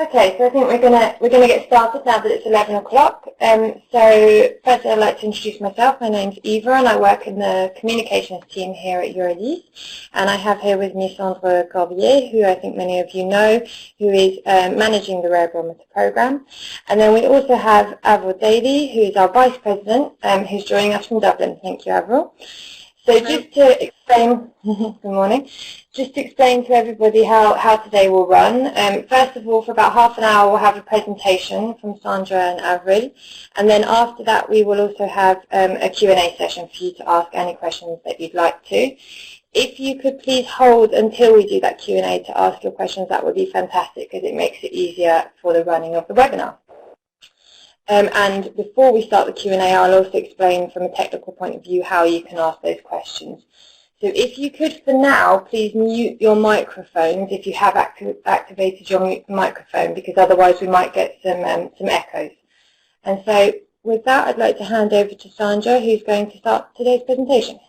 Okay, so I think we're gonna get started now that it's 11 o'clock. So first I'd like to introduce myself. My name's Eva and I work in the communications team here at EURORDIS. And I have here with me Sandra Corbier, who I think many of you know, who is managing the Rare Barometer program. And then we also have Avril Daly, who is our Vice President, who's joining us from Dublin. Thank you, Avril. So just to explain, good morning, just to explain to everybody how today will run. First of all, for about half an hour, we'll have a presentation from Sandra and Avril. And then after that, we will also have a Q&A session for you to ask any questions that you'd like to. If you could please hold until we do that Q&A to ask your questions, that would be fantastic because it makes it easier for the running of the webinar. And before we start the Q&A, I'll also explain from a technical point of view how you can ask those questions. So if you could, for now, please mute your microphones if you have activated your microphone, because otherwise we might get some echoes. And so with that, I'd like to hand over to Sandra, who's going to start today's presentation.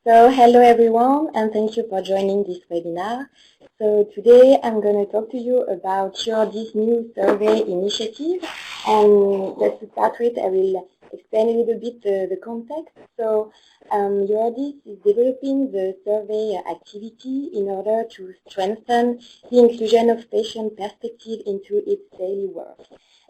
So hello everyone, and thank you for joining this webinar. So today I'm going to talk to you about EURORDIS new survey initiative. And just to start with, I will explain a little bit the context. So EURORDIS is developing the survey activity in order to strengthen the inclusion of patient perspective into its daily work.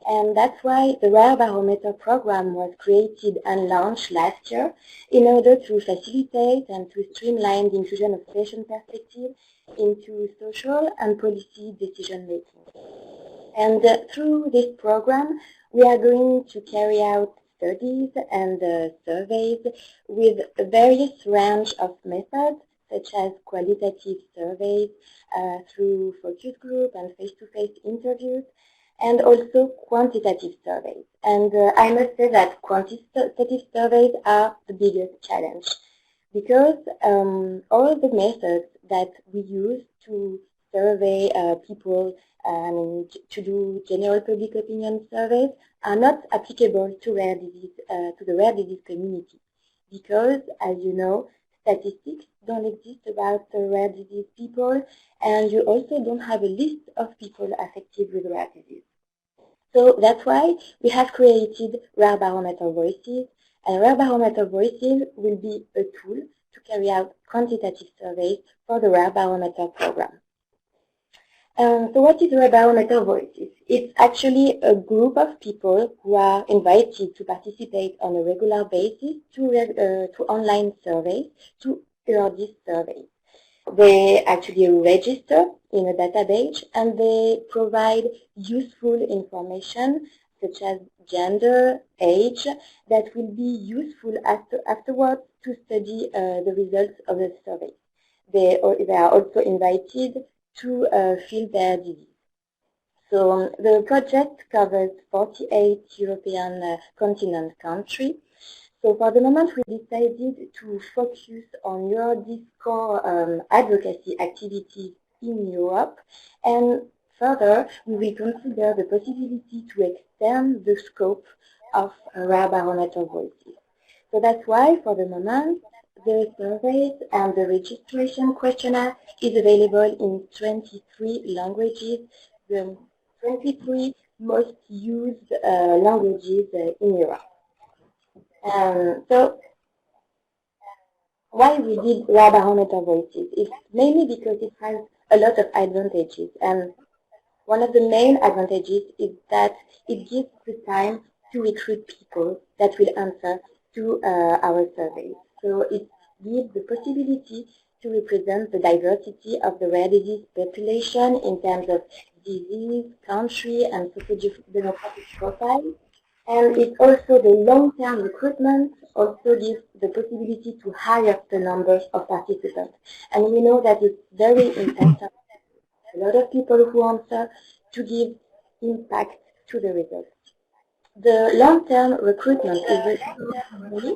And that's why the Rare Barometer program was created and launched last year in order to facilitate and to streamline the inclusion of patient perspective into social and policy decision making. And through this program, we are going to carry out studies and surveys with a various range of methods, such as qualitative surveys through focus group and face-to-face interviews, and also quantitative surveys. And I must say that quantitative surveys are the biggest challenge, because all the methods that we use to survey people, to do general public opinion surveys, are not applicable to the rare disease community, because, as you know, statistics don't exist about rare disease people, and you also don't have a list of people affected with rare disease. So that's why we have created Rare Barometer Voices, and Rare Barometer Voices will be a tool to carry out quantitative surveys for the Rare Barometer program. So what is Rare Barometer Voices? It's actually a group of people who are invited to participate on a regular basis to online surveys, to EURORDIS surveys. They actually register in a database and they provide useful information such as gender, age, that will be useful afterwards to study the results of the survey. They are also invited to fill their disease. So the project covers 48 European continent countries. So for the moment, we decided to focus on EURORDIS core advocacy activities in Europe, and further, we will consider the possibility to extend the scope of Rare Barometer Voices. So that's why, for the moment, the surveys and the registration questionnaire is available in 23 languages, the 23 most used languages in Europe. So why we did Rare Barometer Voices is mainly because it has a lot of advantages, and one of the main advantages is that it gives the time to recruit people that will answer to our surveys. So it gives the possibility to represent the diversity of the rare disease population in terms of disease, country, and socio-demographic profile. And it also, the long-term recruitment also gives the possibility to hire the numbers of participants. And we know that it's very important, a lot of people who answer, to give impact to the results. The long-term recruitment is very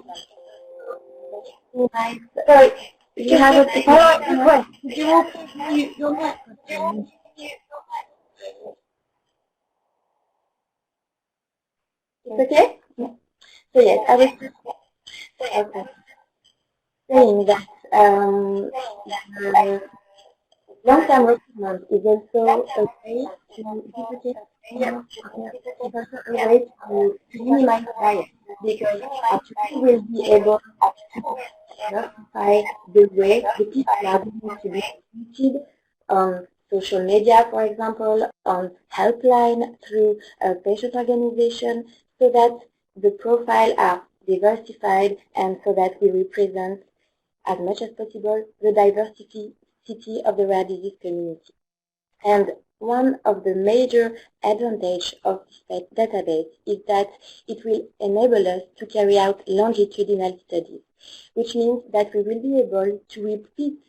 Sorry, you have a follow-up request. Could you all please mute your microphone? It's okay? Yeah. So yes, I was saying that the long-term recruitment is also a way to duplicate skills. It's also a way to minimize bias, because actually we'll be able to justify the way the people are going to be treated on social media, for example, on helpline, through a patient organization, so that the profile are diversified and so that we represent as much as possible the diversity of the rare disease community. And one of the major advantages of this database is that it will enable us to carry out longitudinal studies, which means that we will be able to repeat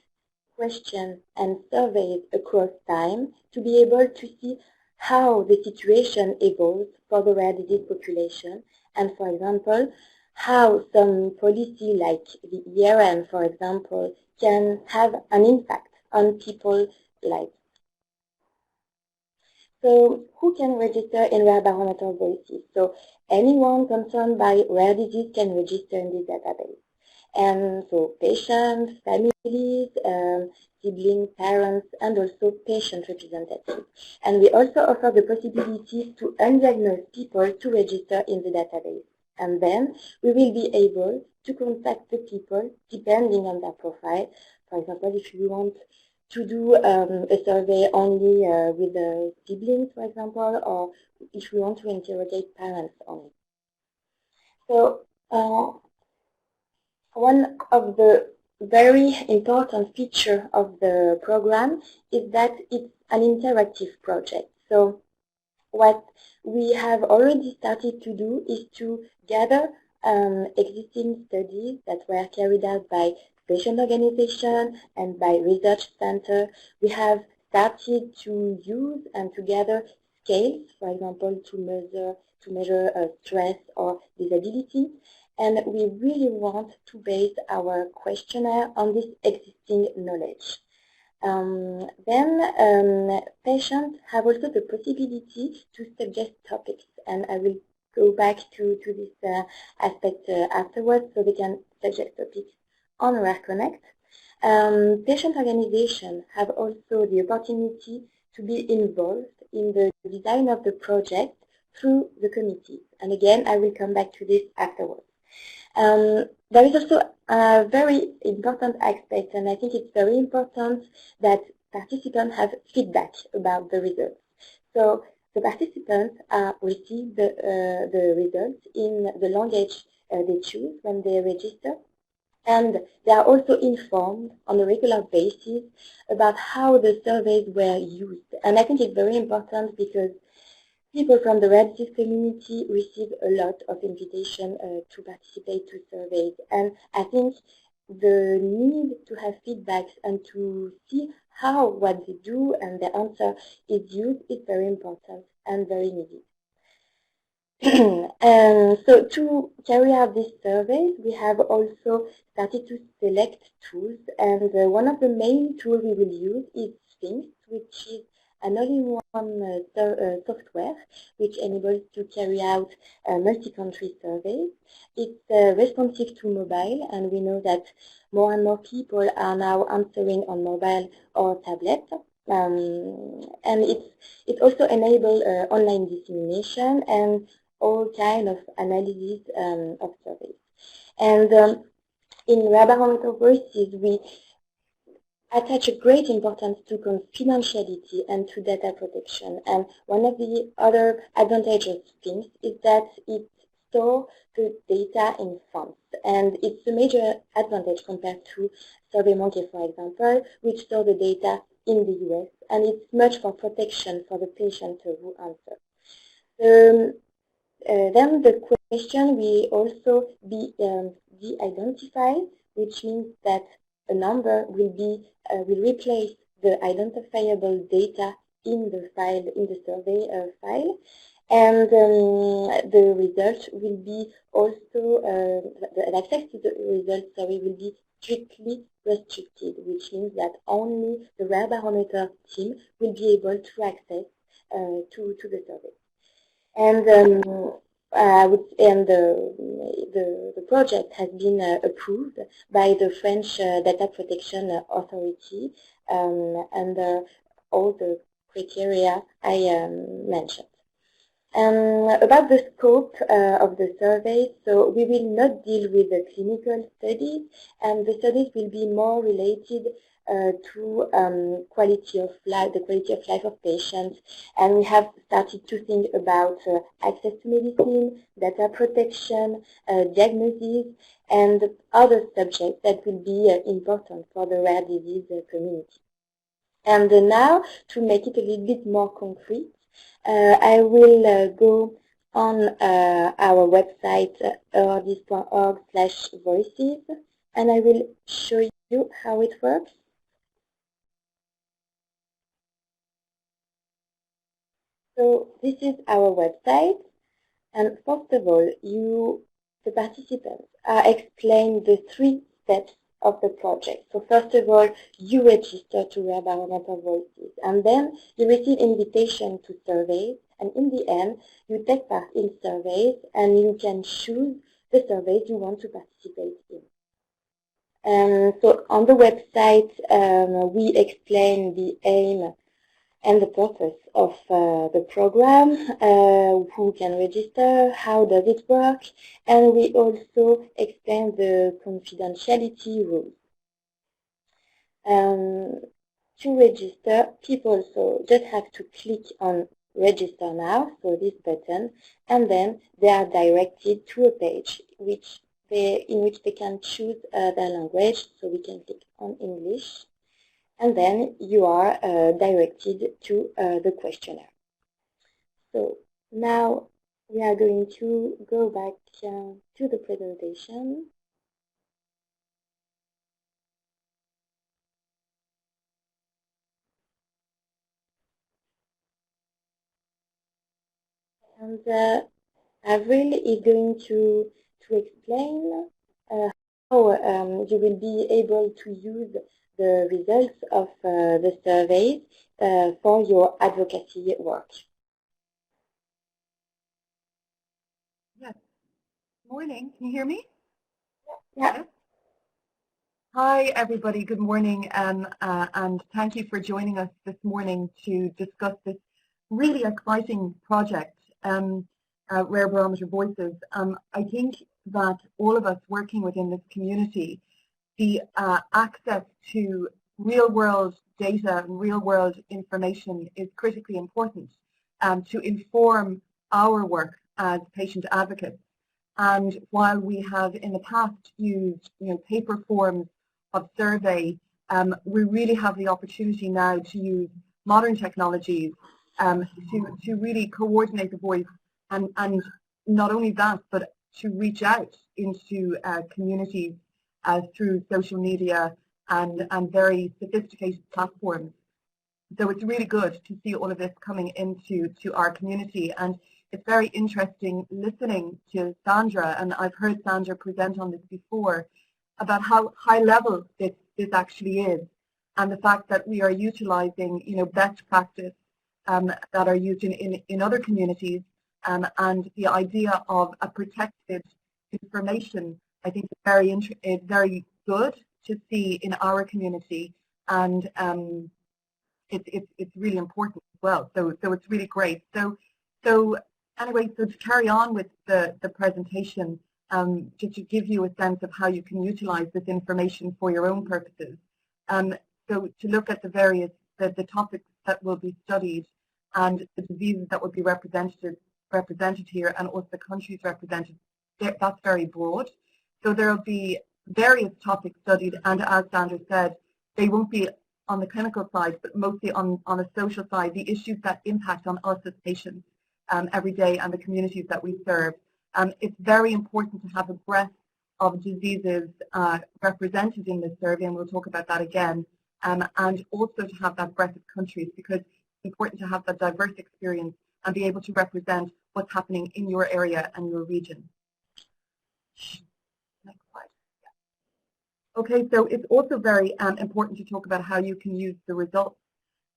questions and surveys across time to be able to see how the situation evolves for the rare disease population, and, for example, how some policy like the ERM, for example, can have an impact on people's lives. So who can register in Rare Barometer Voices? So anyone concerned by rare disease can register in this database. And so patients, families, siblings, parents, and also patient representatives. And we also offer the possibility to undiagnosed people to register in the database. And then we will be able to contact the people depending on their profile. For example, if you want to do a survey only with the siblings, for example, or if we want to interrogate parents only. So one of the very important features of the program is that it's an interactive project. So what we have already started to do is to gather existing studies that were carried out by patient organization and by research center. We have started to use and to gather scales, for example, to measure stress or disability. And we really want to base our questionnaire on this existing knowledge. Then patients have also the possibility to suggest topics, and I will go back to this aspect afterwards, so they can suggest topics on Rare Connect. Patient organizations have also the opportunity to be involved in the design of the project through the committees. And again, I will come back to this afterwards. There is also a very important aspect, and I think it's very important that participants have feedback about the results. So the participants receive the results in the language they choose when they register, and they are also informed on a regular basis about how the surveys were used. And I think it's very important because people from the rare disease community receive a lot of invitation to participate to surveys, and I think the need to have feedbacks and to see how what they do and the answer is used is very important and very needed. And so to carry out these surveys, we have also started to select tools, and one of the main tools we will use is Sphinx, which is an all-in-one software which enables to carry out multi-country surveys. It's responsive to mobile, and we know that more and more people are now answering on mobile or tablet. And it also enables online dissemination and all kind of analysis of surveys. And in Rare Barometer Voices, we attach a great importance to confidentiality and to data protection. And one of the other advantages of Sphinx is that it stores the data in fonts. And it's a major advantage compared to SurveyMonkey, for example, which stores the data in the US, and it's much more protection for the patient who answer. Then the question will also be de-identified, which means that a number will replace the identifiable data in the file, in the survey file, and the result will be also the access to the results will be strictly restricted, which means that only the Rare Barometer team will be able to access to the survey. And and the project has been approved by the French Data Protection Authority under all the criteria I mentioned. About the scope of the survey, so we will not deal with the clinical studies, and the studies will be more related to quality of life, the quality of life of patients, and we have started to think about access to medicine, data protection, diagnosis, and other subjects that will be important for the rare disease community. And now, to make it a little bit more concrete, I will go on our website EURORDIS.org/voices, and I will show you how it works. So this is our website, and first of all, the participants, are explained the 3 steps of the project. So first of all, you register to Rare Barometer Voices, and then you receive invitation to surveys, and in the end, you take part in surveys, and you can choose the surveys you want to participate in. So on the website, we explain the aim and the purpose of the program, who can register, how does it work, and we also explain the confidentiality rules. To register, people just have to click on register now, so this button, and then they are directed to a page in which they can choose their language, so we can click on English. And then you are directed to the questionnaire. So now we are going to go back to the presentation. And Avril is going to explain how you will be able to use the results of the surveys for your advocacy work. Yes. Morning. Can you hear me? Yeah. Hi, everybody. Good morning, and thank you for joining us this morning to discuss this really exciting project, Rare Barometer Voices. I think that all of us working within this community, the access to real-world data and real-world information is critically important to inform our work as patient advocates. And while we have in the past used paper forms of survey, we really have the opportunity now to use modern technologies to really coordinate the voice, and not only that, but to reach out into communities through social media and very sophisticated platforms. So it's really good to see all of this coming into our community, and it's very interesting listening to Sandra, and I've heard Sandra present on this before, about how high level this actually is, and the fact that we are utilizing best practice that are used in other communities, and the idea of a protected information, I think is very good to see in our community, and it's really important as well. So it's really great. So anyway, so to carry on with the presentation, just to give you a sense of how you can utilize this information for your own purposes. So to look at the topics that will be studied and the diseases that will be represented here, and also the countries represented, that's very broad. So there will be various topics studied, and as Sandra said, they won't be on the clinical side, but mostly on the social side, the issues that impact on us as patients every day and the communities that we serve. It's very important to have a breadth of diseases represented in this survey, and we'll talk about that again, and also to have that breadth of countries, because it's important to have that diverse experience and be able to represent what's happening in your area and your region. Next slide. Yeah. Okay, so it's also very important to talk about how you can use the results.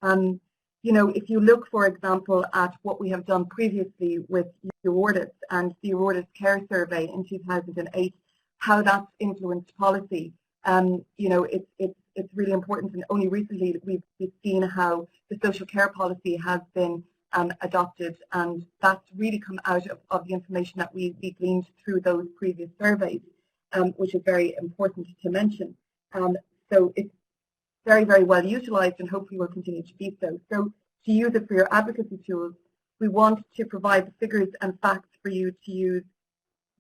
If you look, for example, at what we have done previously with EURORDIS and the EURORDIS Care Survey in 2008, how that's influenced policy. You know, it's really important, and only recently we've seen how the social care policy has been adopted, and that's really come out of the information that we gleaned through those previous surveys, which is very important to mention. So it's very, very well utilised, and hopefully will continue to be so. So to use it for your advocacy tools, we want to provide the figures and facts for you to use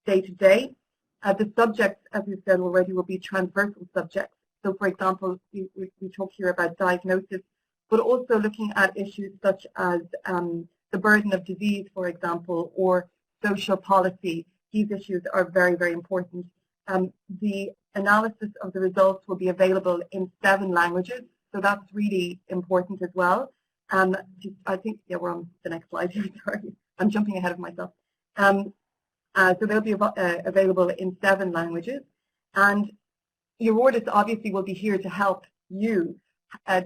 day to day. The subjects, as we said already, will be transversal subjects. So, for example, we talk here about diagnosis, but also looking at issues such as the burden of disease, for example, or social policy. These issues are very, very important. The analysis of the results will be available in 7 languages, so that's really important as well. I think, yeah, we're on the next slide here, sorry, I'm jumping ahead of myself. So they'll be available in 7 languages, and EURORDIS obviously will be here to help you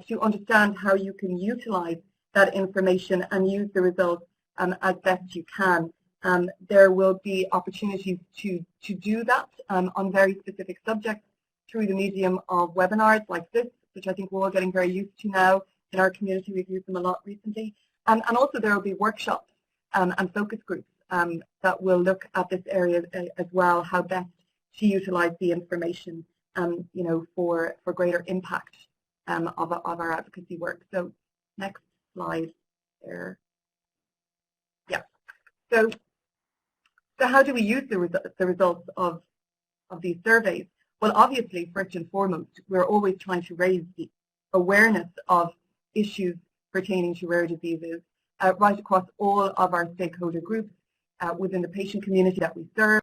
to understand how you can utilize that information and use the results as best you can. There will be opportunities to do that on very specific subjects through the medium of webinars like this, which I think we're all getting very used to now in our community. We've used them a lot recently. And also there will be workshops and focus groups that will look at this area as well, how best to utilize the information you know, for greater impact of our advocacy work. So next slide there. Yeah. So how do we use the results of these surveys? Well, obviously, first and foremost, we're always trying to raise the awareness of issues pertaining to rare diseases right across all of our stakeholder groups within the patient community that we serve,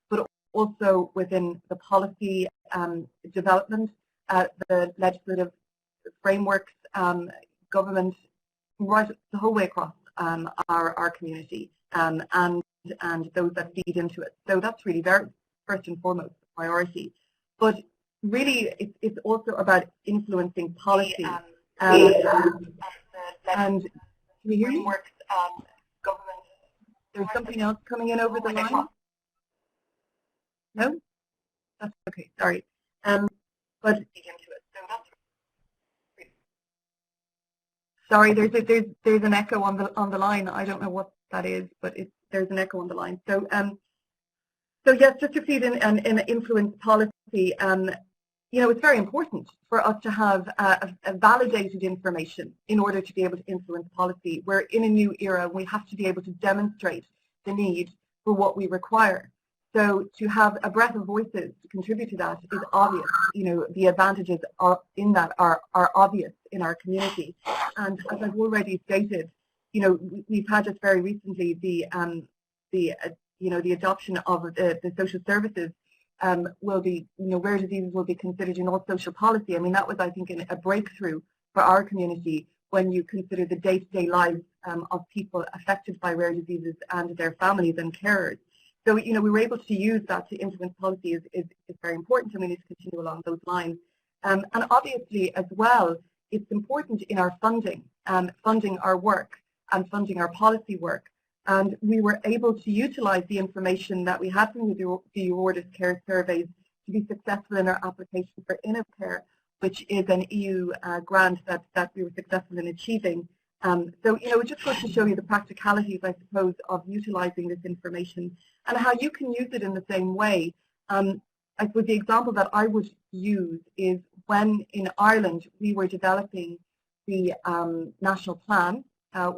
but also within the policy development, the legislative frameworks, government, right the whole way across our community, and those that feed into it. So that's really very first and foremost priority. But really, it's also about influencing policy. And can you hear me? There's something else coming in over the line? No? That's okay, sorry. But sorry, there's an echo on the line. I don't know what that is, but there's an echo on the line. So so yes, just to feed in and influence policy, you know, it's very important for us to have a validated information in order to be able to influence policy. We're in a new era. We have to be able to demonstrate the need for what we require. So to have a breadth of voices to contribute to that is obvious. You know, the advantages in that are obvious in our community. And as I've already stated, you know, we've had just very recently the adoption of the social services will be, you know, rare diseases will be considered in all social policy. I mean, that was, I think, a breakthrough for our community when you consider the day-to-day lives of people affected by rare diseases and their families and carers. So, you know, we were able to use that to influence policy is very important, and we need to continue along those lines. And obviously, as well, it's important in our funding our work and funding our policy work. And we were able to utilize the information that we had from the EURORDIS care surveys to be successful in our application for InnoCare, which is an EU grant that we were successful in achieving. So, you know, it just goes to show you the practicalities, I suppose, of utilizing this information and how you can use it in the same way. I suppose the example that I would use is when in Ireland we were developing the national plan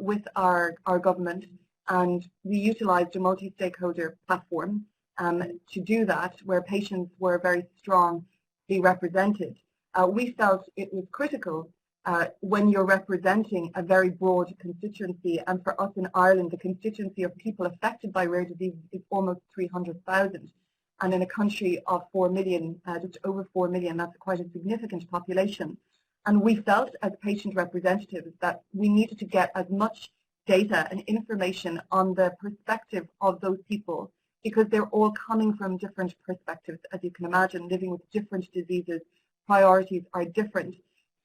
with our government, and we utilized a multi-stakeholder platform to do that, where patients were very strongly represented. We felt it was critical when you're representing a very broad constituency, and for us in Ireland, the constituency of people affected by rare diseases is almost 300,000. And in a country of 4 million, just over 4 million, that's quite a significant population. And we felt as patient representatives that we needed to get as much data and information on the perspective of those people, because they're all coming from different perspectives, as you can imagine, living with different diseases, priorities are different.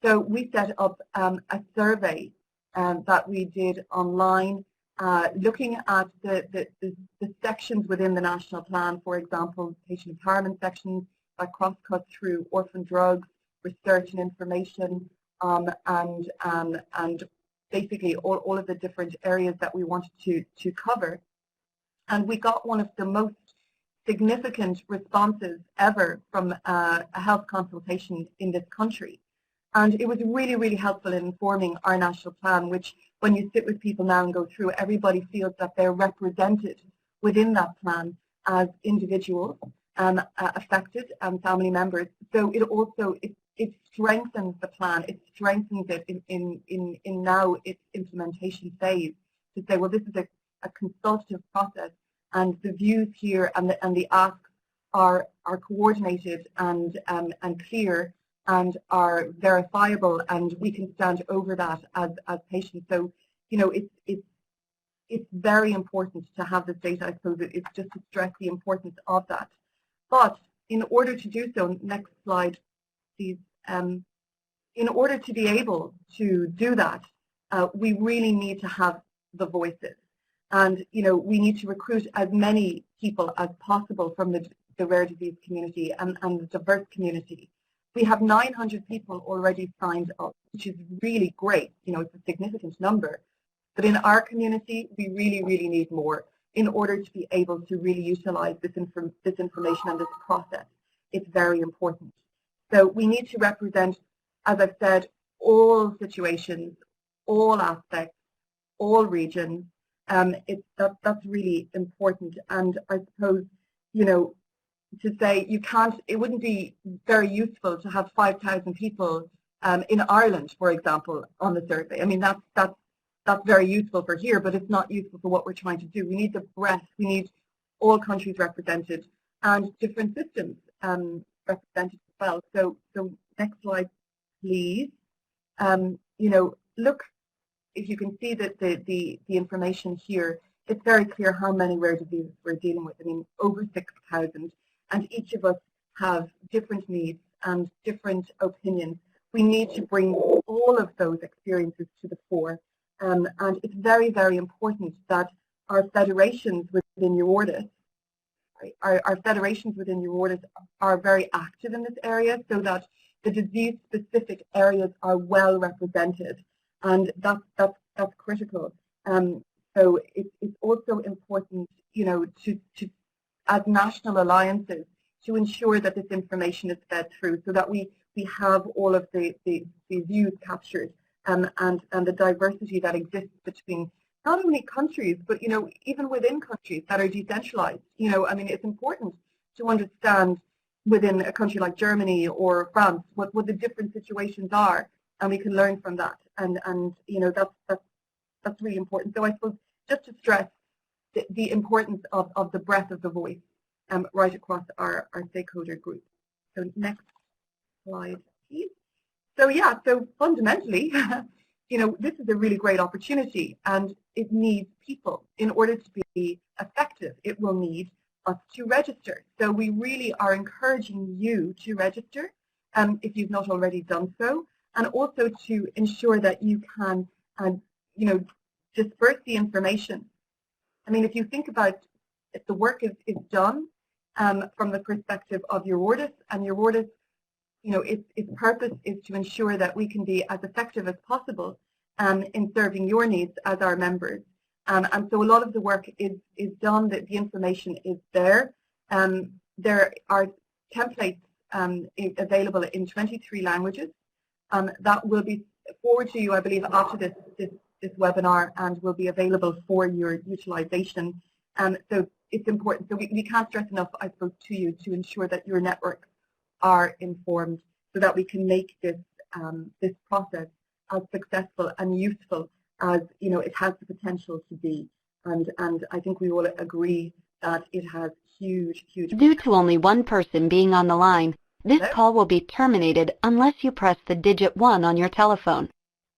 So we set up a survey that we did online, looking at the sections within the national plan, for example, patient empowerment sections that cross-cut through orphan drugs, research and information, and basically all of the different areas that we wanted to cover. And we got one of the most significant responses ever from a health consultation in this country. And it was really, really helpful in informing our national plan, which when you sit with people now and go through, everybody feels that they're represented within that plan as individuals affected and family members. So it also, it strengthens the plan, it strengthens it in now its implementation phase to say, well, this is a consultative process, and the views here and the asks are coordinated and clear and are verifiable, and we can stand over that as patients. So, you know, it's very important to have this data. I suppose it's just to stress the importance of that. But in order to do so, next slide, please. In order to be able to do that, we really need to have the voices. And, you know, we need to recruit as many people as possible from the rare disease community and the diverse community. We have 900 people already signed up, which is really great. You know, it's a significant number. But in our community, we really, really need more in order to be able to really utilize this information and this process. It's very important. So we need to represent, as I've said, all situations, all aspects, all regions. That's really important. And I suppose, you know, to say you can't, it wouldn't be very useful to have 5,000 people in Ireland, for example, on the survey. I mean, that's very useful for here, but it's not useful for what we're trying to do. We need the breadth. We need all countries represented and different systems represented as well. So next slide, please. You know, look, if you can see that the information here, it's very clear how many rare diseases we're dealing with. I mean, over 6,000, and each of us have different needs and different opinions. We need to bring all of those experiences to the fore. And it's very, very important that our federations within EURORDIS, our federations within EURORDIS are very active in this area so that the disease-specific areas are well represented, and that's critical. So it's also important, you know, to as national alliances to ensure that this information is fed through, so that we have all of the views captured. And the diversity that exists between not only countries, but, you know, even within countries that are decentralized. You know, I mean, it's important to understand within a country like Germany or France what the different situations are, and we can learn from that. And you know, that's really important. So I suppose just to stress the importance of the breadth of the voice right across our stakeholder group. So next slide, please. So yeah, so fundamentally, you know, this is a really great opportunity, and it needs people. In order to be effective, it will need us to register. So we really are encouraging you to register if you've not already done so, and also to ensure that you can, you know, disperse the information. I mean, if you think about if the work is done from the perspective of EURORDIS, and EURORDIS, you know, its purpose is to ensure that we can be as effective as possible in serving your needs as our members. And so a lot of the work is done, that the information is there. There are templates available in 23 languages that will be forwarded to you, I believe, after this webinar, and will be available for your utilization. So it's important. So we can't stress enough, I suppose, to you to ensure that your networks are informed, so that we can make this this process as successful and useful as, you know, it has the potential to be. And I think we all agree that it has huge Due potential. to only one person being on the line, this call will be terminated unless you press the digit 1 on your telephone.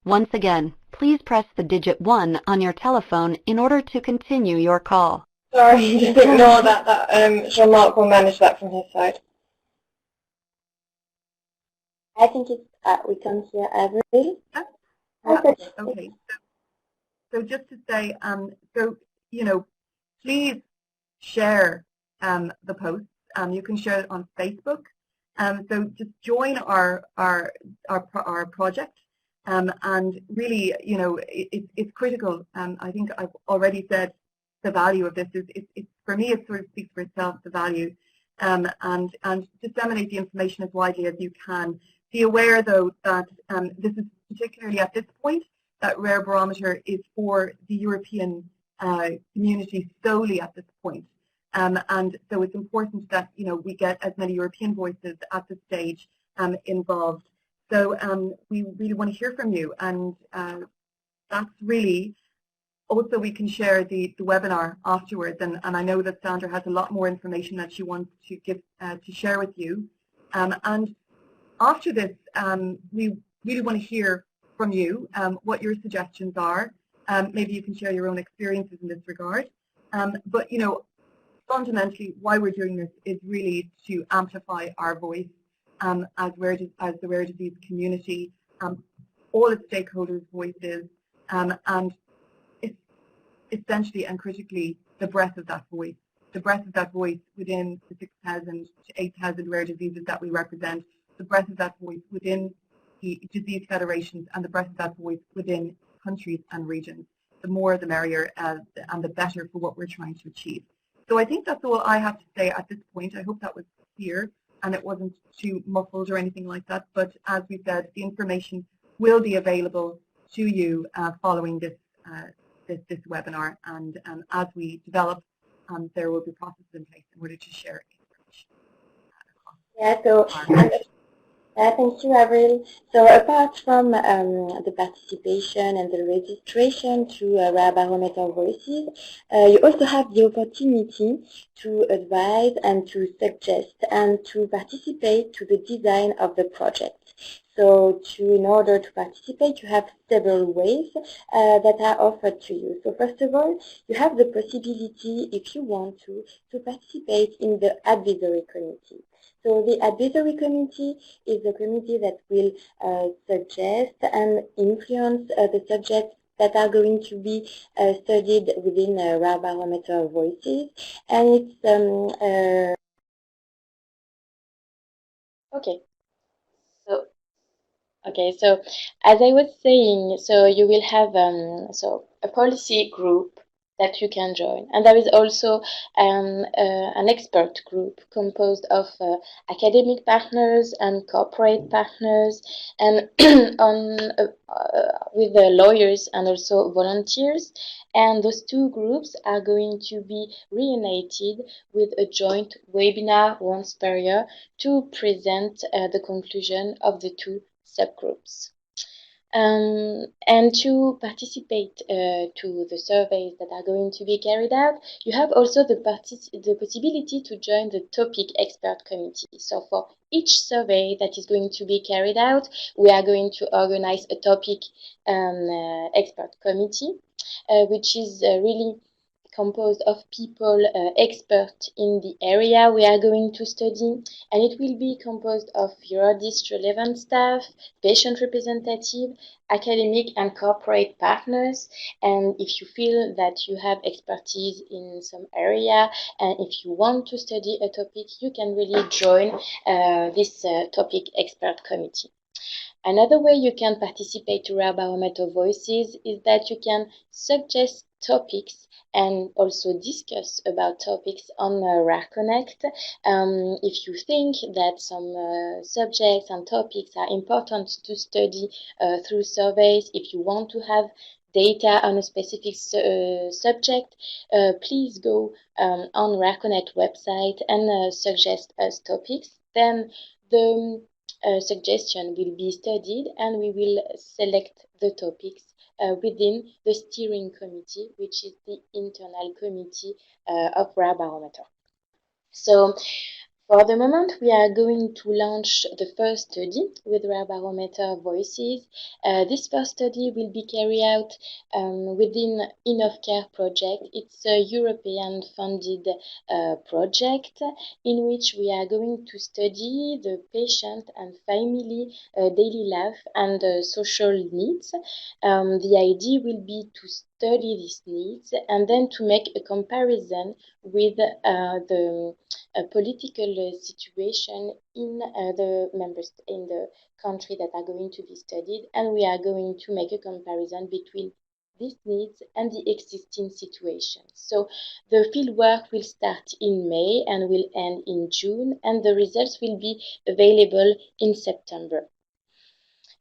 Once again, please press the digit 1 on your telephone in order to continue your call. Sorry, just ignore that. Jean-Marc will manage that from his side. I think it's we can hear Avril. Okay. So just to say, so, you know, please share the posts. You can share it on Facebook. So just join our project. And really, you know, it's critical. I think I've already said the value of this is, for me, it sort of speaks for itself, the value. And disseminate the information as widely as you can. Be aware, though, that this is particularly at this point, that Rare Barometer is for the European community solely at this point. And so it's important that, you know, we get as many European voices at this stage involved. So we really want to hear from you, and that's really, also we can share the webinar afterwards, and I know that Sandra has a lot more information that she wants to give to share with you. And after this, we really want to hear from you what your suggestions are. Maybe you can share your own experiences in this regard. But, you know, fundamentally, why we're doing this is really to amplify our voice as the rare disease community, all its stakeholders' voices, and it's essentially and critically the breadth of that voice. The breadth of that voice within the 6,000 to 8,000 rare diseases that we represent, the breadth of that voice within the disease federations, and the breadth of that voice within countries and regions. The more the merrier, and the better for what we're trying to achieve. So I think that's all I have to say at this point. I hope that was clear and it wasn't too muffled or anything like that. But as we said, the information will be available to you following this this webinar, and as we develop, there will be processes in place in order to share information. Yeah, so thank you, Avril. So apart from the participation and the registration to Rare Barometer Voices, you also have the opportunity to advise and to suggest and to participate to the design of the project. So in order to participate, you have several ways that are offered to you. So first of all, you have the possibility, if you want to participate in the advisory committee. So the advisory committee is a committee that will suggest and influence the subjects that are going to be studied within Rare Barometer Voices. And it's Okay, so as I was saying, so you will have a policy group that you can join, and there is also an expert group composed of academic partners and corporate partners, and with the lawyers and also volunteers. And those two groups are going to be reunited with a joint webinar once per year to present the conclusion of the two subgroups. And to participate to the surveys that are going to be carried out, you have also the possibility to join the topic expert committee. So for each survey that is going to be carried out, we are going to organize a topic expert committee, which is really composed of people expert in the area we are going to study, and it will be composed of EURORDIS relevant staff, patient representative, academic and corporate partners. And if you feel that you have expertise in some area and if you want to study a topic, you can really join this topic expert committee. Another way you can participate to Rare Barometer Voices is that you can suggest topics and also discuss about topics on Rare Connect. If you think that some subjects and topics are important to study through surveys, if you want to have data on a specific subject, please go on Rare Connect website and suggest us topics. Then the suggestion will be studied and we will select the topics within the steering committee, which is the internal committee of Rare Barometer. So For the moment, we are going to launch the first study with Rare Barometer Voices. This first study will be carried out within Enough Care project. It's a European funded project in which we are going to study the patient and family daily life and social needs. The idea will be to study these needs and then to make a comparison with the political situation in in the country that are going to be studied, and we are going to make a comparison between these needs and the existing situation. So the fieldwork will start in May and will end in June, and the results will be available in September.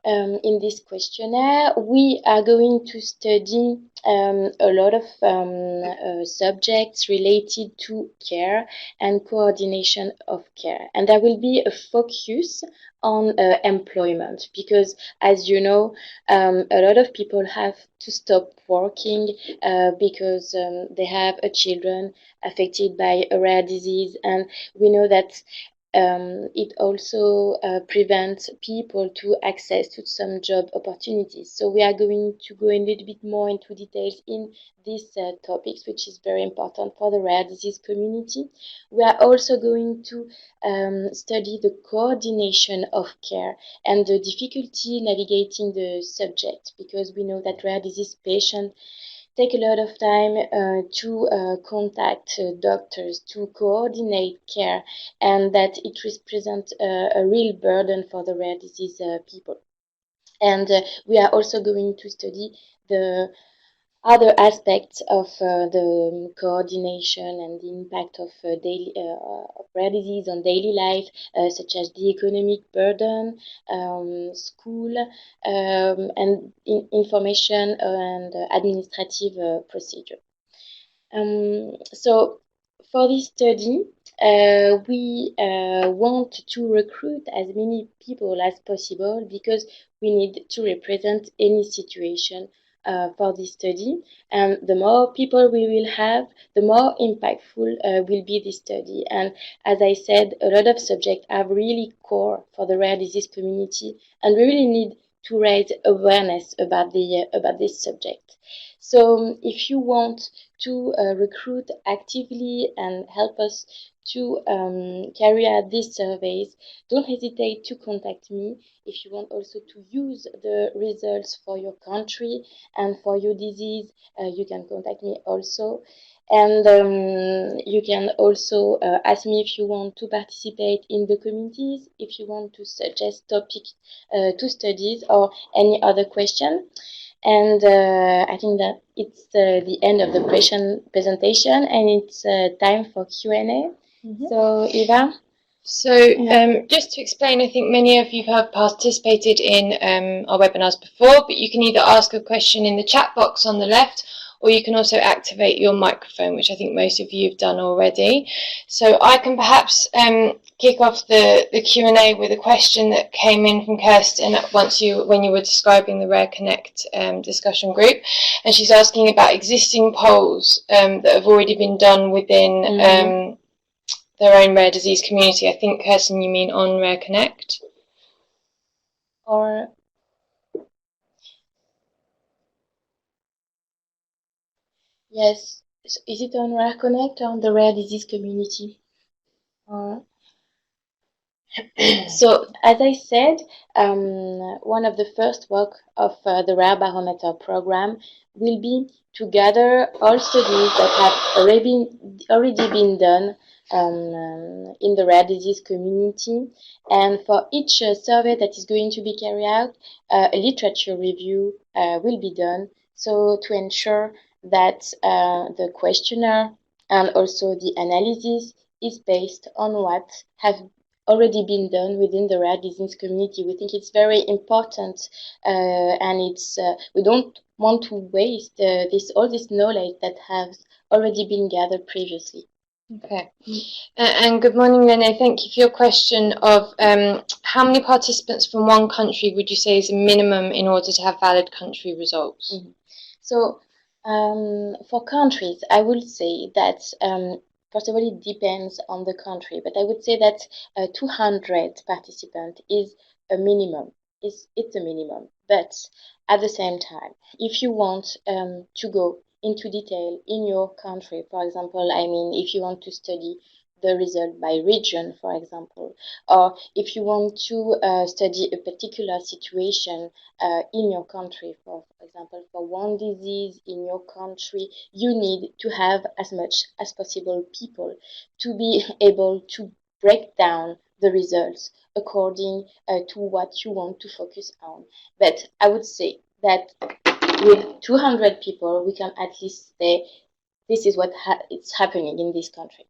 In this questionnaire, we are going to study a lot of subjects related to care and coordination of care. And there will be a focus on employment because, as you know, a lot of people have to stop working because they have children affected by a rare disease. And we know that it also prevents people to access to some job opportunities. So we are going to go a little bit more into details in these topics, which is very important for the rare disease community. We are also going to study the coordination of care and the difficulty navigating the subject, because we know that rare disease patients take a lot of time to contact doctors, to coordinate care, and that it represents a real burden for the rare disease people. And we are also going to study the other aspects of the coordination and the impact of rare disease on daily life, such as the economic burden, school, and information and administrative procedure. So for this study, we want to recruit as many people as possible because we need to represent any situation for this study. And the more people we will have, the more impactful will be this study. And as I said, a lot of subjects are really core for the rare disease community, and we really need to raise awareness about this subject. So if you want to recruit actively and help us to carry out these surveys, don't hesitate to contact me. If you want also to use the results for your country and for your disease, you can contact me also. And you can also ask me if you want to participate in the committees, if you want to suggest topics to studies or any other question. And I think that it's the end of the presentation, and it's time for Q&A. So, Eva? So just to explain, I think many of you have participated in our webinars before, but you can either ask a question in the chat box on the left, or you can also activate your microphone, which I think most of you have done already. So I can perhaps kick off the Q&A with a question that came in from Kirsten when you were describing the Rare Connect discussion group, and she's asking about existing polls that have already been done within their own rare disease community. I think, Kirsten, you mean on Rare Connect? Or yes, is it on Rare Connect or on the rare disease community? So, as I said, one of the first work of the Rare Barometer program will be to gather all studies that have already been done in the rare disease community, and for each survey that is going to be carried out, a literature review will be done, so to ensure that the questionnaire and also the analysis is based on what have already been done within the rare disease community. We think it's very important, and it's we don't want to waste all this knowledge that has already been gathered previously. Okay. And good morning, Renee. Thank you for your question of how many participants from one country would you say is a minimum in order to have valid country results? So for countries, I will say that first of all, it depends on the country, but I would say that 200 participants is a minimum. It's a minimum. But at the same time, if you want to go into detail in your country, for example, I mean, if you want to study the result by region, for example, or if you want to study a particular situation in your country, for example, for one disease in your country, you need to have as much as possible people to be able to break down the results according to what you want to focus on. But I would say that with 200 people, we can at least say this is what is happening in this country.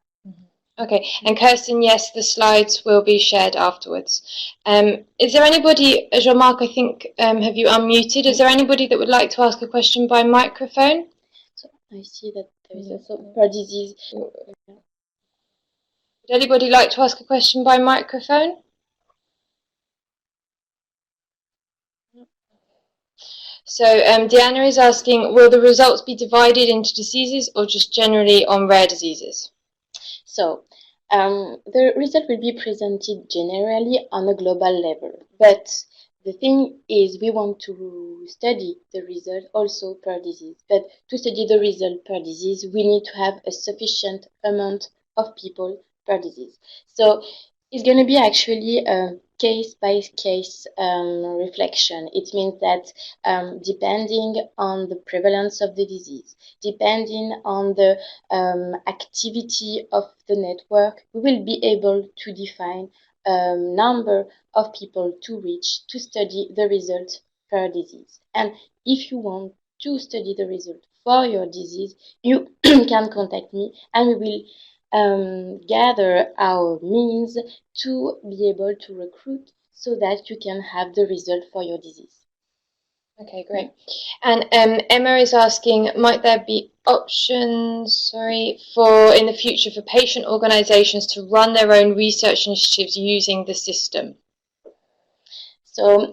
Okay, and Kirsten, yes, the slides will be shared afterwards. Is there anybody, Jean-Marc, I think, have you unmuted? Is there anybody that would like to ask a question by microphone? So I see that there is also per disease. Would anybody like to ask a question by microphone? So Diana is asking, will the results be divided into diseases or just generally on rare diseases? So the result will be presented generally on a global level, but the thing is we want to study the result also per disease. But to study the result per disease, we need to have a sufficient amount of people per disease. So it's going to be actually a case-by-case reflection. It means that depending on the prevalence of the disease, depending on the activity of the network, we will be able to define a number of people to reach to study the result per disease. And if you want to study the result for your disease, you can contact me and we will gather our means to be able to recruit so that you can have the result for your disease. Okay, great. And Emma is asking, might there be options, for in the future for patient organisations to run their own research initiatives using the system? So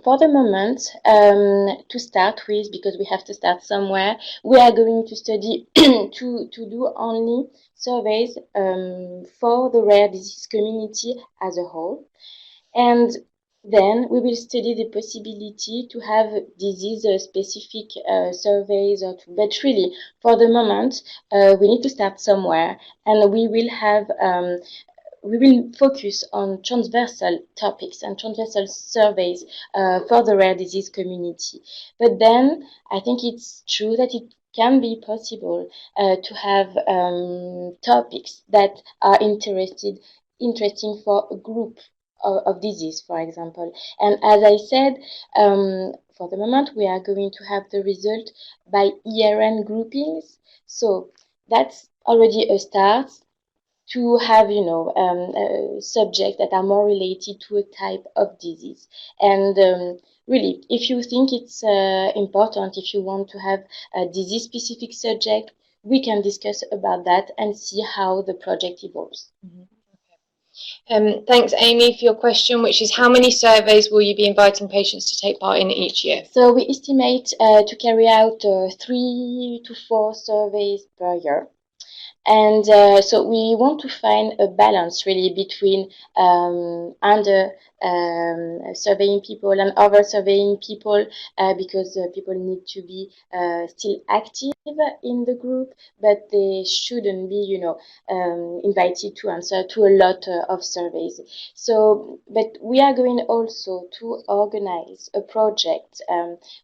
for the moment, to start with, because we have to start somewhere, we are going to study to do only surveys for the rare disease community as a whole. And then we will study the possibility to have disease-specific surveys, but really, for the moment, we need to start somewhere, and we will have we will focus on transversal topics and transversal surveys for the rare disease community. But then I think it's true that it can be possible to have topics that are interesting for a group of disease, for example. And as I said, for the moment, we are going to have the result by ERN groupings. So that's already a start to have, subjects that are more related to a type of disease. And really, if you think it's important, if you want to have a disease-specific subject, we can discuss about that and see how the project evolves. Mm-hmm. Thanks, Amy, for your question, which is how many surveys will you be inviting patients to take part in each year? So we estimate to carry out 3 to 4 surveys per year. And so we want to find a balance really between under surveying people and over surveying people because people need to be still active in the group, but they shouldn't be, invited to answer to a lot of surveys. So, but we are going also to organize a project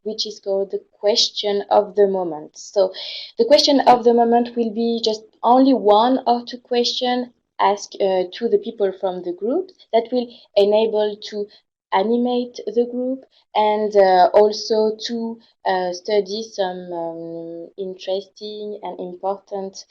which is called the question of the moment. So the question of the moment will be just only 1 or 2 questions asked to the people from the group that will enable to animate the group and also to study some interesting and important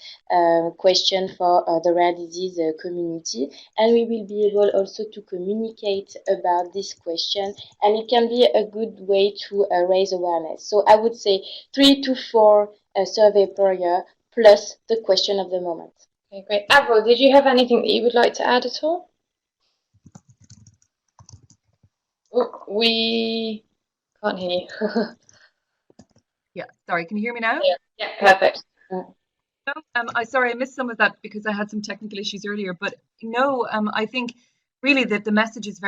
question for the rare disease community. And we will be able also to communicate about this question, and it can be a good way to raise awareness. So I would say 3 to 4 survey per year plus the question of the moment. Okay, great. Avril, did you have anything that you would like to add at all? Oh, we can't hear you. Yeah, sorry, can you hear me now? Yeah, perfect. Sorry, I missed some of that because I had some technical issues earlier. But no, I think really that the message is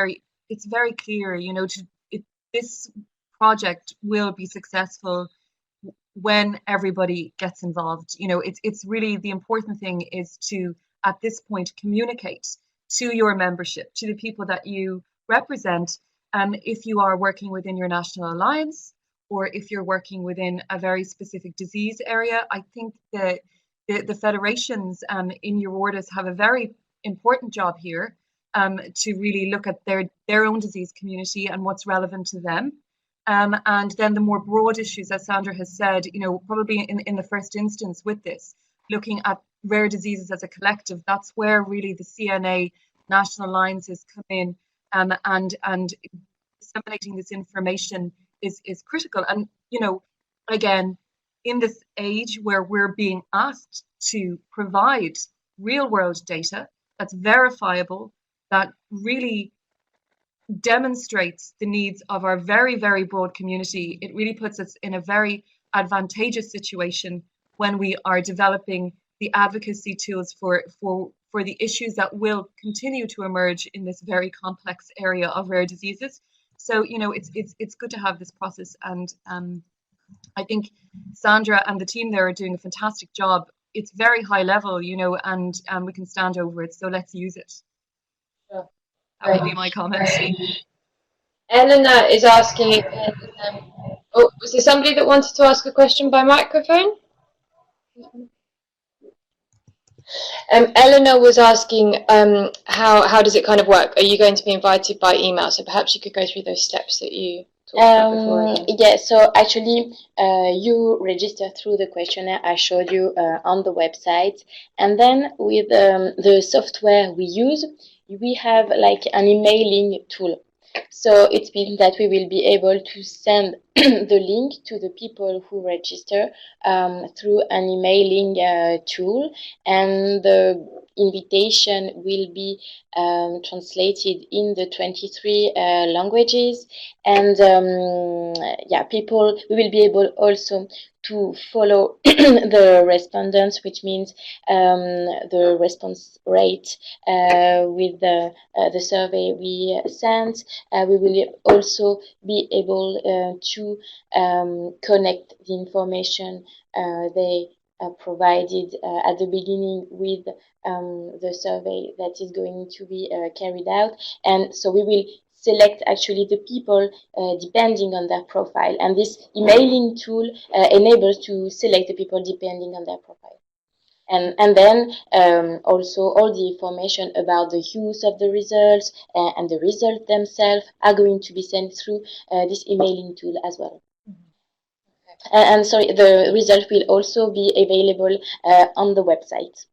it's very clear. This project will be successful when everybody gets involved. It's really the important thing is to, at this point, communicate to your membership, to the people that you represent, if you are working within your national alliance or if you're working within a very specific disease area. I think that the federations in EURORDIS have a very important job here, to really look at their own disease community and what's relevant to them. And then the more broad issues, as Sandra has said, probably in the first instance with this, looking at rare diseases as a collective, that's where really the CNA national alliances come in, and disseminating this information is critical. And, again, in this age where we're being asked to provide real world data that's verifiable, that really demonstrates the needs of our very, very broad community, it really puts us in a very advantageous situation when we are developing the advocacy tools for the issues that will continue to emerge in this very complex area of rare diseases. So, it's good to have this process, and I think Sandra and the team there are doing a fantastic job. It's very high level, and we can stand over it, so let's use it. Sure. That would be my comment. Eleanor is asking, was there somebody that wanted to ask a question by microphone? Eleanor was asking, how does it kind of work? Are you going to be invited by email? So perhaps you could go through those steps that you talked about before. Yeah, so actually you register through the questionnaire I showed you on the website, and then with the software we use, we have like an emailing tool. So it means that we will be able to send the link to the people who register through an emailing tool, and the invitation will be translated in the 23 languages, and we will be able also to follow the respondents, which means the response rate with the survey we sent. We will also be able to connect the information they provided at the beginning with the survey that is going to be carried out. And so we will select actually the people depending on their profile, and this emailing tool enables to select the people depending on their profile. And then also all the information about the use of the results and the results themselves are going to be sent through this emailing tool as well. And sorry, the result will also be available on the website.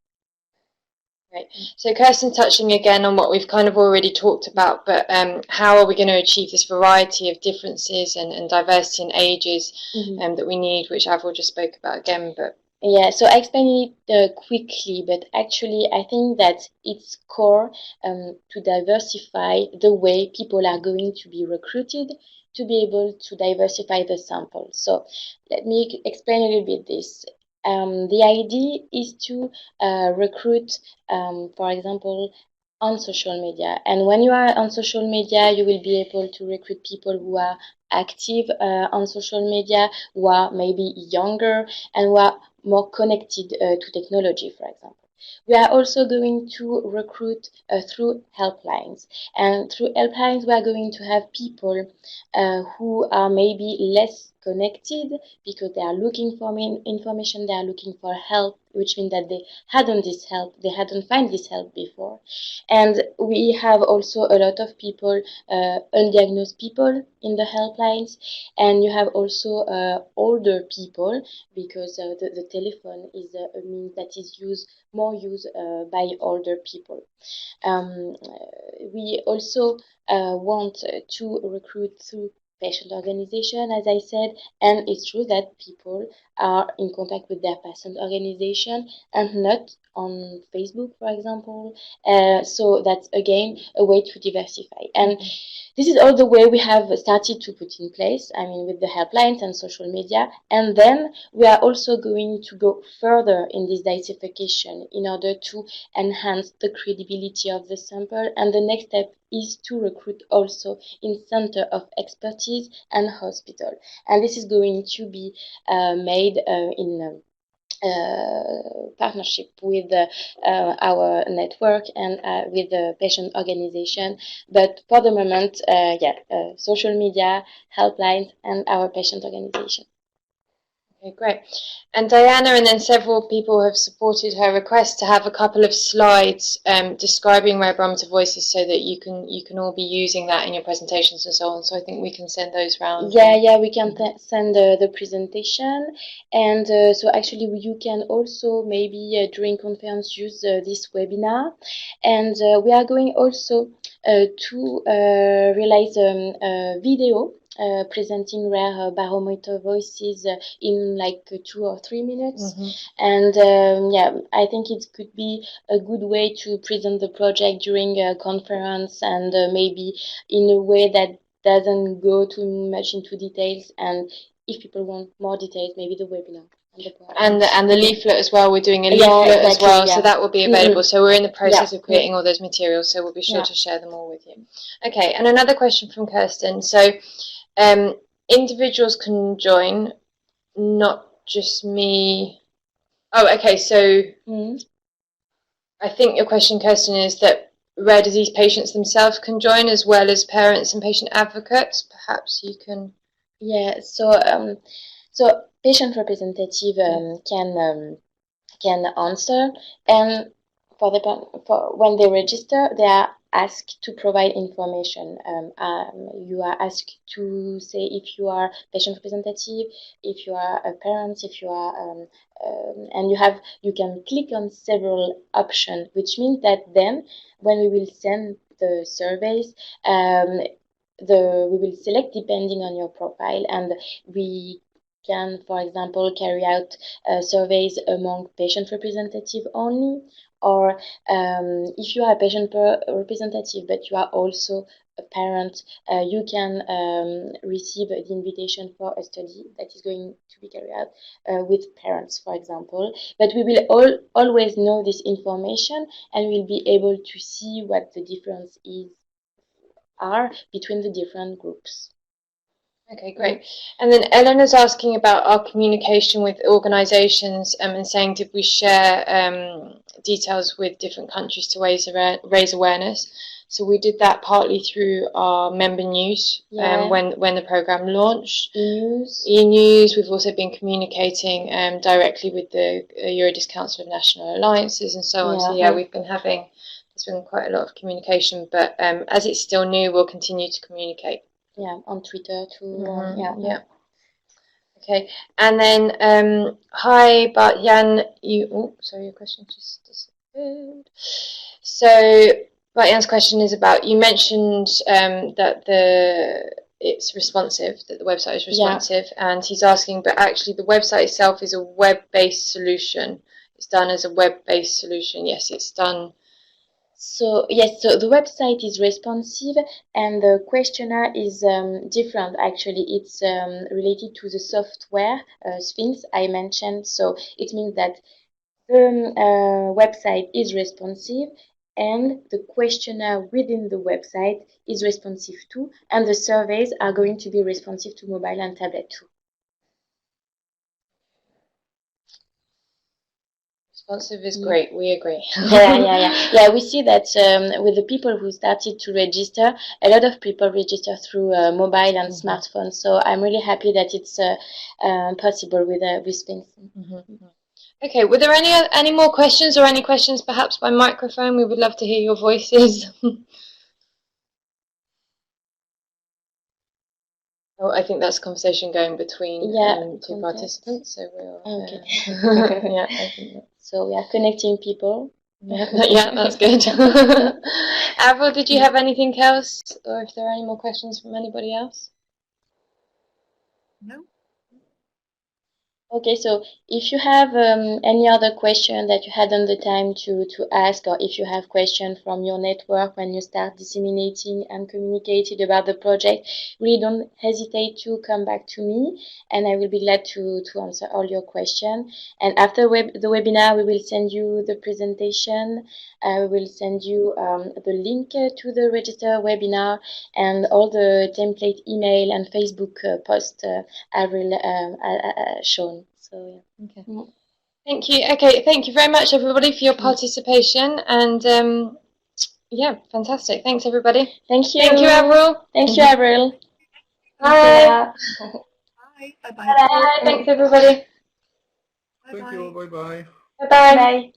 Right. So Kirsten, touching again on what we've kind of already talked about, but how are we going to achieve this variety of differences and diversity in ages that we need, which Avril just spoke about again, but yeah, so I explained it quickly, but actually I think that it's core to diversify the way people are going to be recruited, to be able to diversify the sample. So let me explain a little bit this. The idea is to recruit, for example, on social media. And when you are on social media, you will be able to recruit people who are active on social media, who are maybe younger, and who are more connected to technology, for example. We are also going to recruit through helplines. And through helplines, we are going to have people who are maybe less connected because they are looking for information, they are looking for help, which means that they hadn't found this help before. And we have also a lot of people, undiagnosed people in the helplines, and you have also older people, because the telephone is a means that is more used by older people. We also want to recruit through patient organization, as I said, and it's true that people are in contact with their patient organization and not on Facebook, for example. So that's again a way to diversify. And this is all the way we have started to put in place, I mean, with the helplines and social media. And then we are also going to go further in this diversification in order to enhance the credibility of the sample. And the next step is to recruit also in center of expertise and hospital. And this is going to be made in partnership with our network and with the patient organization. But for the moment, social media, helplines, and our patient organization. Okay, great. And Diana and then several people have supported her request to have a couple of slides describing Rare Barometer Voices so that you can all be using that in your presentations and so on. So I think we can send those round. Yeah, we can send the presentation. And so actually you can also maybe during conference use this webinar. And we are going also to realize a video presenting Rare Barometer Voices in like 2 or 3 minutes. And I think it could be a good way to present the project during a conference and maybe in a way that doesn't go too much into details. And if people want more details, maybe the webinar. And the leaflet as well. We're doing a leaflet as well, so that will be available. So we're in the process of creating all those materials, so we'll be sure to share them all with you. Okay, and another question from Kirsten. So individuals can join, not just me. Oh, okay, so I think your question, Kirsten, is that rare disease patients themselves can join as well as parents and patient advocates. Perhaps you can... Yeah, so patient representative can answer, and for when they register, they are asked to provide information. You are asked to say if you are patient representative, if you are a parent, if you are, and you can click on several options, which means that then when we will send the surveys, we will select depending on your profile, and we can, for example, carry out surveys among patient representative only, or if you are a patient representative but you are also a parent, you can receive the invitation for a study that is going to be carried out with parents, for example. But we will always know this information, and we'll be able to see what the difference are between the different groups. Okay, great. And then Eleanor's asking about our communication with organisations and saying, did we share details with different countries to raise awareness? So we did that partly through our member news when the programme launched. E-News. We've also been communicating directly with the EURORDIS Council of National Alliances and so on. So we've been having, there's been quite a lot of communication, but as it's still new, we'll continue to communicate. Yeah, on Twitter too. Okay, and then hi, but Jan, sorry, your question just disappeared. So, but Jan's question is about, you mentioned that it's responsive, that the website is responsive, and he's asking, but actually the website itself is a web-based solution. It's done as a web-based solution. Yes, it's done. So yes, so the website is responsive, and the questionnaire is different. Actually, it's related to the software Sphinx I mentioned. So it means that the website is responsive, and the questionnaire within the website is responsive too, and the surveys are going to be responsive to mobile and tablet too. Responsive is great, we agree. Yeah, we see that with the people who started to register, a lot of people register through mobile and smartphone. So I'm really happy that it's possible with Sphinx. Okay, were there any more questions, or any questions perhaps by microphone? We would love to hear your voices. Oh, I think that's a conversation going between two participants. So we'll. Okay. I think that. So we are connecting people. Yeah, that's good. Avril, did you have anything else, or if there are any more questions from anybody else? No. Okay, so if you have any other question that you hadn't the time to ask, or if you have questions from your network when you start disseminating and communicating about the project, really don't hesitate to come back to me, and I will be glad to answer all your questions. And after the webinar, we will send you the presentation, we will send you the link to the register webinar, and all the template email and Facebook post I will shown. So yeah. Okay. Thank you. Okay, thank you very much, everybody, for your participation. And yeah, fantastic. Thanks, everybody. Thank you. Thank you, Avril. Thank you, Avril. Bye. Bye. Bye-bye. Bye. Thanks, everybody. Bye-bye. Thank you. Bye bye. Bye-bye. Bye.